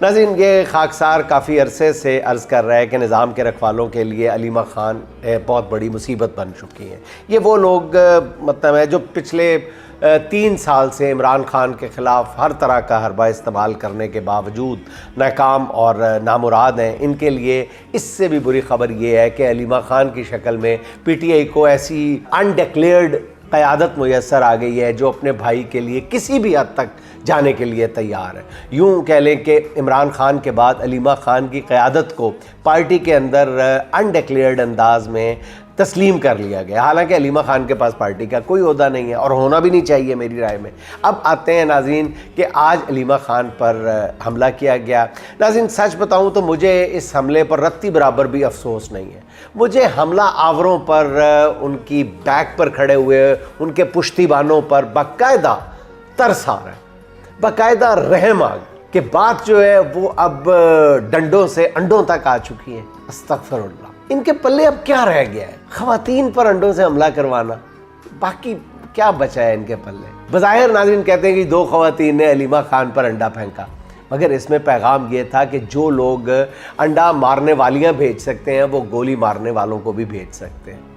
नाज़रीन, ये खाकसार काफ़ी अरसे से अर्ज़ कर रहा है कि निज़ाम के रखवालों के लिए अलीमा ख़ान बहुत बड़ी मुसीबत बन चुकी हैं। ये वो लोग मतलब है जो पिछले 3 साल से इमरान ख़ान के ख़िलाफ़ हर तरह का हरबा इस्तेमाल करने के बावजूद नाकाम और नामुराद हैं। इनके लिए इससे भी बुरी ख़बर ये है कि अलीमा ख़ान की शक्ल में PTI को ऐसी अनडिक्लेयर्ड क़यादत मुयस्सर आ गई है जो अपने भाई के लिए किसी भी हद तक जाने के लिए तैयार है। यूँ कह लें कि इमरान ख़ान के बाद अलीमा ख़ान की क़यादत को पार्टी के अंदर अनडिक्लेयर्ड अंदाज में तस्लीम कर लिया गया। हालांकि अलीमा ख़ान के पास पार्टी का कोई ओहदा नहीं है और होना भी नहीं चाहिए मेरी राय में। अब आते हैं नाज़रीन कि आज अलीमा ख़ान पर हमला किया गया। नाज़रीन, सच बताऊं तो मुझे इस हमले पर रत्ती बराबर भी अफसोस नहीं है। मुझे हमला आवरों पर, उनकी बैक पर खड़े हुए उनके पुश्तीबानों पर बाकायदा तरस आ रहा है, बाकायदा रहम आ कि बात जो है वो अब डंडों से अंडों तक आ चुकी है। अस्तगफिरुल्लाह, इनके पल्ले अब क्या रह गया है? ख़वातीन पर अंडों से हमला करवाना, बाकी क्या बचा है इनके पल्ले? बज़ाहिर नाज़रीन कहते हैं कि 2 ख़वातीन ने अलीमा ख़ान पर अंडा फेंका, मगर इसमें पैगाम ये था कि जो लोग अंडा मारने वालियाँ भेज सकते हैं वो गोली मारने वालों को भी भेज सकते हैं।